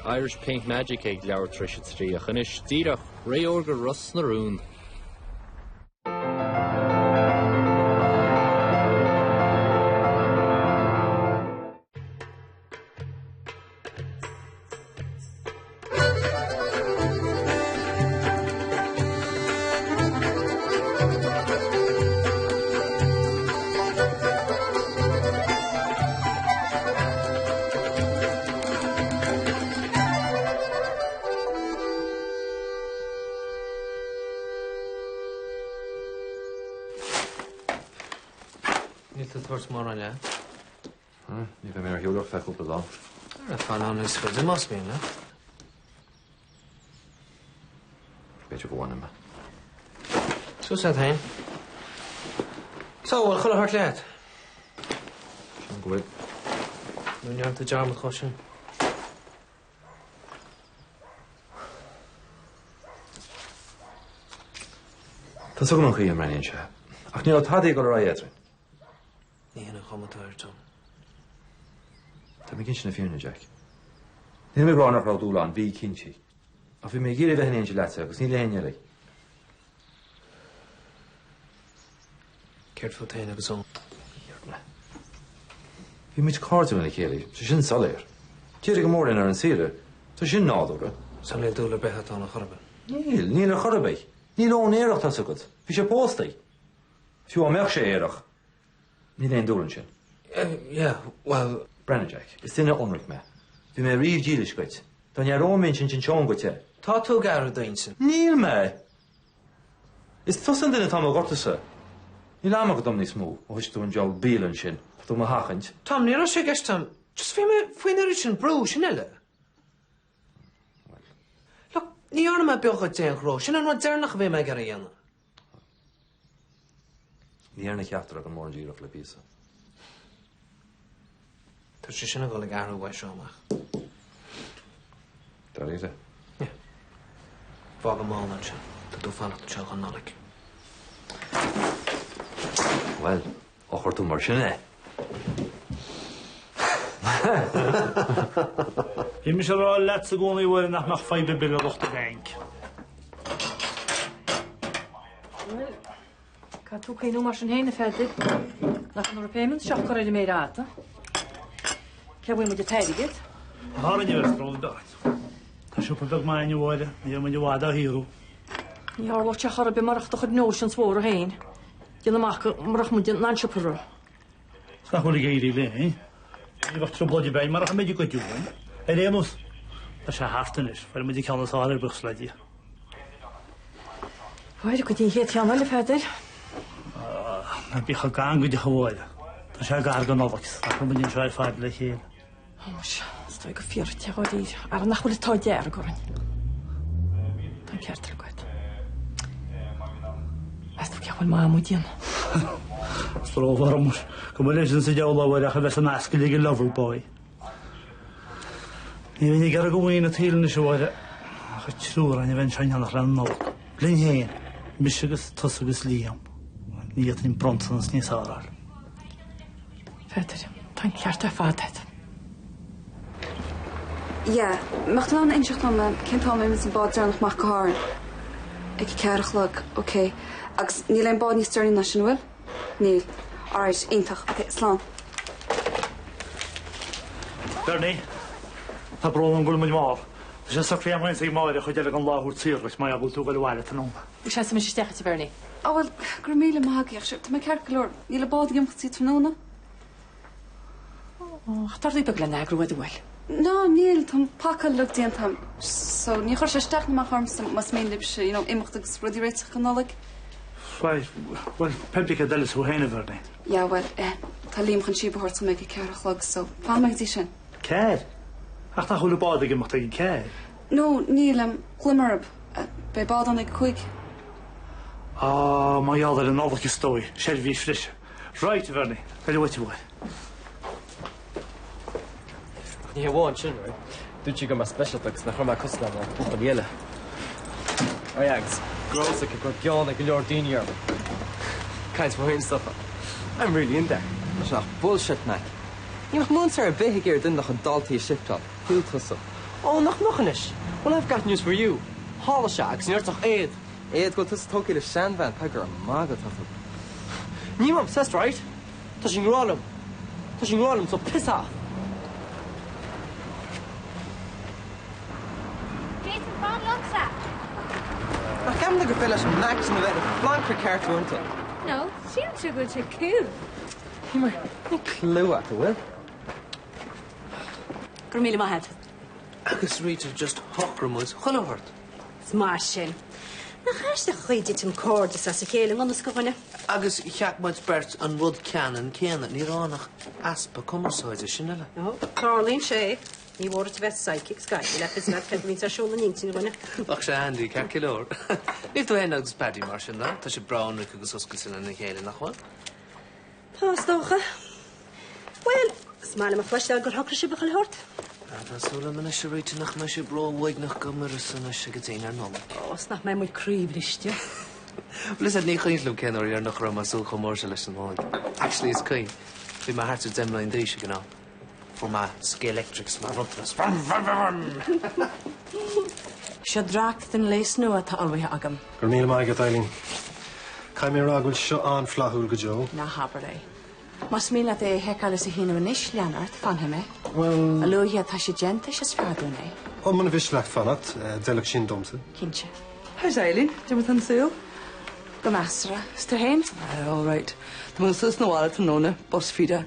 Irish Paint Magic ag leabhar tris trí a chunis díreach réorga Russ na rún. What's more on that? Ni fe mer hiwlwch fe cwbl o. I found on this good. It must be, no? Beth yw gwan yma. So said hein. So, wel, chwilio hart leid. Sian gwyd. Nw'n iawn dy jar med chosyn. Tá sogn chi am rhain se. Ach ni o tadi gol rai edrych. Ni hyn yn chomadwyr, John. Tá mi gyn sy'n y ffiwn Jack. Ni mi bron ar rawd wlan, fi cyn si. A fi mi gyr i fe hynny'n gilata, gos ni le hynny lai. Cert fod tein agos o'n. Fi mi card yn y celi, so sy'n salir. Tyr i gymor yn ar yn sira, so sy'n nod o'r. Sa'n leil dŵl ar beth aton o chorben? Níl ar chorbe. Níl o'n éireach tá sugad. Fi sé póstaí. Fiú am meach sé éireach. Ní éon dúlan sin. Yeah, well... Brenna Jack, is duine onrach me. Fi me riomh dílis goit. Tá ne rómén sin seán goite. Tá tú gar dainsin? Níl me. Is tusan duine tá gortasa. Níl am go dom ní smú, ó huis tú an jol bílan sin, tú ma hachant. Tom, ní sé gestam. Just fi me fwy'n yr sin brw sin ele. Look, ní arna me bioch o dean chro. Sin anwa dernach fi me gar i anna. Ní arna ceachtar ag an mór díra le písa. Tá sé sin a gola garú weis amach. Dar ide? Ie. Fág am mána sin. Tá tú fannach tseach an nolig. Wel, ochor tú mar sin e. Him is er laat ze gewoon weer naar nog 5 billen op de bank. Ca tú chéanú mar sin héna feidir nach an Européimmen seach go réidir mé ráta. Ce bhfuil mu de teirigid? Har je weer strol dat. Als je op een maand je worden, je moet je waarde hier. Ní ar bhte char be marach do chud nó an svór a héin. Dile amach marach mu náseparú. Snach wel geiri le, hè? Je wacht zo blodje bij, maar nog een beetje goed doen. En Remus, dat is harten is, voor moet ik anders harder bugsledje. Waar ik die heet Jan wel verder. Heb je gegaan met je geworden. Dat is gar genoeg. Dat moet je zo vaardig hier. Oh, sta ik 40 jaar die. Ar nach wil het jaar gorin. Dan keert er goed. As tu wel ma mudien. Stro waarom? Kom maar eens in jou laten we gaan naar skillige loverboy. Je weet gar gewoon in het hele zo worden. Getsoer en je bent zijn nog aan nog. Lin heen. Mischiges tossus liam. Niet in bronsens niet sarar. Verder. Dan keert er vaart. Ja, mag dan inzicht van me. Kind al met zijn bad nog mag geharen. Ik krijg geluk, oké. Als niet alleen bad niet sterren national. Nee. Alright, eentag. Oké, slaan. Bernie. Dat probleem moet je maar. Dus als ik weer maar zeg maar, dat je dan laat hoort zeer, maar je wilt ook wel waarde te noemen. Ik zou ze met je zeggen te Bernie. Oh, wel, gramele mag ik. Je hebt me kloor. Jullie bad die hem gezien van Nona. Oh, daar liep ik lena groeien de wel. No, Neil, tam pakka lukt in tam. So, ni khosha shtaq ma kharms mas mein libsh, you know, imachtig sprudi rates kanalig. Wel, public dalles hoe heen verder. Ja, wel, talim khan shi behort make a care khlag, so. Fam exhibition. Care. Ach, dan hoe bad ik mag tegen care. No, Neil, glimmer bij bad on ik quick. Ah, maar ja, dat een ander story. Shelby frisch. Right, Vernie. Ga je wat je wil. Ní bháin sin dúirt si go mar specialteachs nach chumá cosna an dhéile. Agus grosa go ceanna go leor daoine arm. Kaint bhhain stuff. I'm really in there. It's not bullshit, man. Ní nach mún ar a bheith ar dun nach an daltaí siptal. Hiúltasam. Oh, nachnish. Well, I've got news for you. Hollishags, near toch aid. Éad go tus tóca le seanbhain pegur a mágad a chu. Nímam, that's right. Touching Rollum. Touching Rollum, so piss off. Jason Bond looks at. A ceam le go fill an max na bheith flancra cartúnta. No, seems too good to cool. Ní clú at bhfuil. Gur míle maithe. Agus Rita just hochramúid chulahart. Mar sin. Na chaiste chuide an códas as a chéile an go bhaine. Agus cheachmaid bert an rud ceanan céanna ní ránach aspa cumarsáide sinile. No, Carlín sé. Ní bhór a bheith psychic sky. Le is na fe mín seola níntí bhaine. Ach sé Andy ceircilór. Níl tú hen agus paddy mar sin na, tá sé brawn agus oscaisin na chéile nachhail. Pástócha. Well, smáile a chluisteil gur thocra si bachal hort. Tásúla mana sé Rita nach me sé bróhaig nach gomar sanna se go dtíine ar nóla. Os nach mé mu críomhliste. Blis ní chuintlú cenar ar nach ram asú chomór se leis an máid. Actually, is cuin. Bhí mar hartar demlainn déise gná. For my ski electrics, my ruthless. Se dracht den leis nua tá alwaithe agam. Gur míle maigad Eileen. Cai mé rágúil seo an flathúil go Joe. Na habar é. Mas míle é heáil sa híanamh níos Leonard fanhim é. Well... A luúthe tá sé genta se sfradún é. Ó mana bhís lecht fanat, deilech sin domsa. Cinse. How's Eileen? Do you want to see? Go meastra. Sta hain? All right. The most is no wallet to Nona, boss feeder.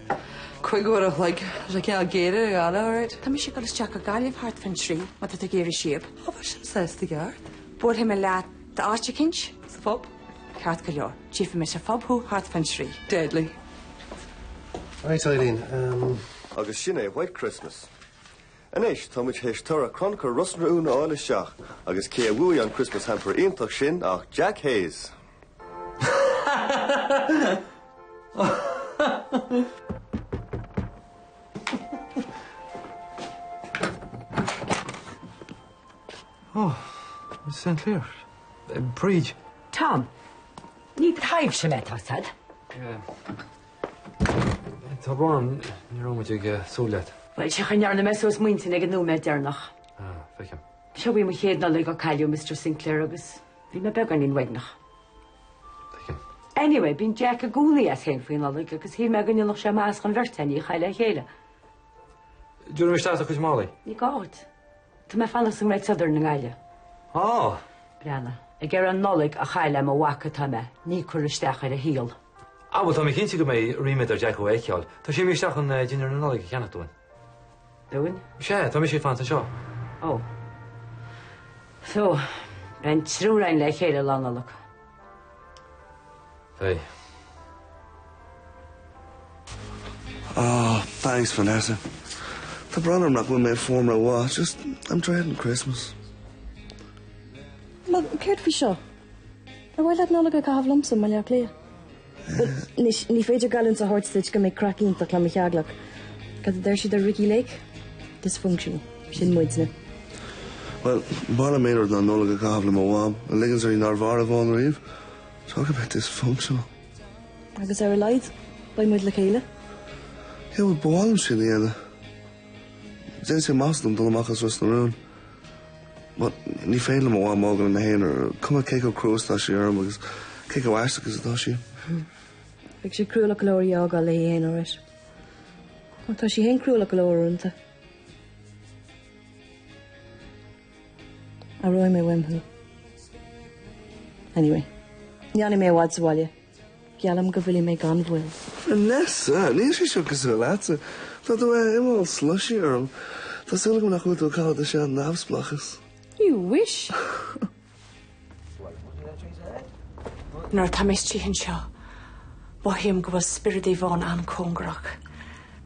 Quick order like I can't get it, all right. Tá mi sé go teach a galibh hart fan trí, mat a géir siab. Oh, what says the guard? Búir him a leat de áte cinch? The fob? Ceart go leor. Chief me se fobhú hart fan trí. Deadly. Right, Eileen, Agus sin é White Christmas. Anéis táid hééis tura chronicle Russna úna ála seach agus cé bhuaí an Christmas hamper ionach sin ach Jack Hayes. Oh, it's St. Clair. Preach. Tom, ní taibh sem etá sad. Tá brom ní róid súlet. Well, se chanear na mesos muintin ag an nú me dernach. Feiceam. Se bhí mo chéad na le go caiú Mr. Sinclair agus bhí me began in wegnach. Feiceam. Anyway, bín Jack a gúlaí as hen faoin nalig agus hí me gan nach sé más an vertaí chaile chéile. Dúr mé stáach chus málaí? Ní gáid. Tá me fanna san réit sadar na gaile. Á. Brianna, ag ar an nolig a chaile mo wacha tá me, ní chuiristeach ar a híal. Well, tá mé cinnte go mé riimiid ar Jack ó éceáil. Tá sé míisteach an dinar na nálaigh cheanna dúin. Dúin? Sé, tá mé sé fanta seo. Oh. So, ben trúrain le chéile lánalach. Hey. Oh, thanks, Vanessa. The brother not going to make form a watch. Just, I'm dreading Christmas. Look, cared for sure. Why let no look a have lumps in my clear? But ní féidir galint a hortstitch go mé crackínta clam cheaglach. Cad there she the Ricky Lake? Dysfunctional. Sin muidne. Well, Bala made her done no look a cavlam a wab. The liggins are in Narvara von Reeve. Talk about dysfunctional. Agus ar lied by muid le chéile. Yeah, well, Boalm sin the end. Then say Muslim done machas was na rune. But ní féin le mo morgan na hen or come a cake of crows that she arm because cake of ash because that she. Ag sé cruúla glóí ága le héan áris. Tá sí hen cruúla glóirúnta. A roi mé wimhu. Anyway, ní mé wad sáile. Gealam go bhfuil mé gan bhfuil. Vanessa, ní sé seo cos láta. Tá tú imá slushy arm. Tá sila go nach chuú cáil a sé an nabsplachas. You wish. Nor tá mis tíhann seo. Bhím go bhfuil spirití bháin an cóngrach.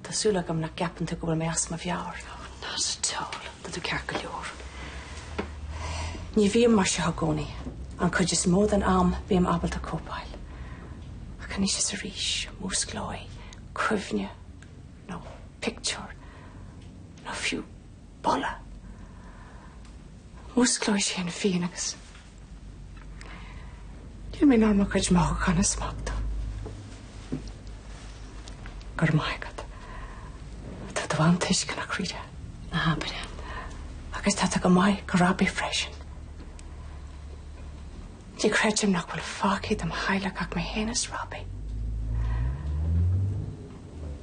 Tásúla gom na gapanta go bhfuil mé asma bheabhar. Nás tal, tá tú cear go leor. Ní bhíam mar se hagónaí, an chuid is mód an am bhíam abalta cópáil. A can is a ríis, músglói, cuimhne, no picture, no fiú bolla. Músglói sé an fion agus. Dí mé ná mar chuid mág chana smachta. Gur maigad. Tá do bhain tuisce na críide. Na habire. A agus tá go maiid go Robbie freisin. Dí credim nach bhfuil fáciad am heileach ach mé héananas Robbie.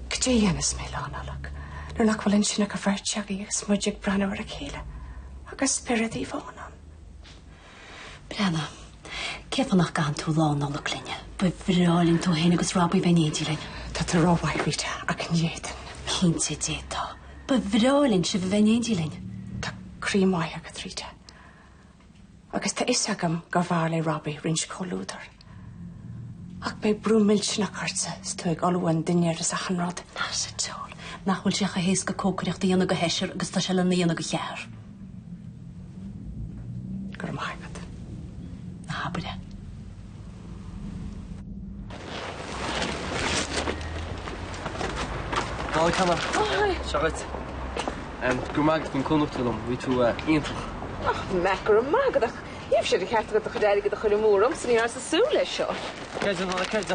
Gdí dhéanas mé lánalach, nuair nach bhfuil sinna go bhirteagaí agus muideag breanhar a chéile, agus spiridí bhánan. Brenna, céap nach gan tú lánalach linne, ba bhrálinn tú héana agus Robbie bheith nédílinn. Tá tá ráhhaithríte ach an dhéan. Cínte détá, ba bhrálinn si bheith nédílinn. Tá crímáith a go tríte. Agus tá isagam go bhar le Robbie rins cóúdar. Ach be brú milse na carsa stuig olúin duine is a chanrád. Na sé teol, nachhfuil seach a hééis go cócaireachta dhéana go heisir agus tá se le naíana go chear. Gur maigad. Na habide. Nála cama. Seagat. Gur maigad fan cúnachtúlam, bhí tú iontlach. Megur mágadach. Íh sé cheart go a chudáige a chuir mórm san ar sa sú lei seo. Ceid an ceid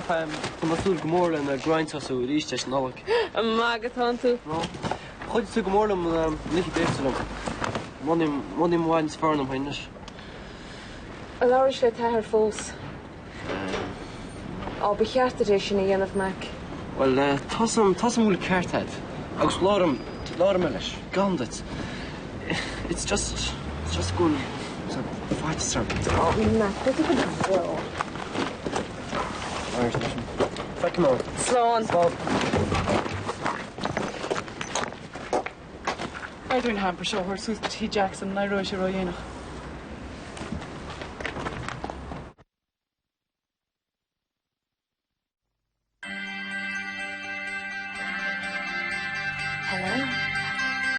go masúil go mór na grindtasú ríiste nálaach. Mágadtá tú? Chuid tú go mórlam lichi bélam. Mnim bháin sfarnam hainis. A láris le taithir fós. Á be cheartaréis sin na dhéanamh meic. Well, tasam bhfuil ceartad. Agus láram leis. Gandat. It's just good. It's a fight servant. Oh, na, beth yw'n gwybod? Irish mission. Fuck him on. Slán. Dwi'n hamper seo, hwyr sŵth T. Jackson, na roi si roi enach.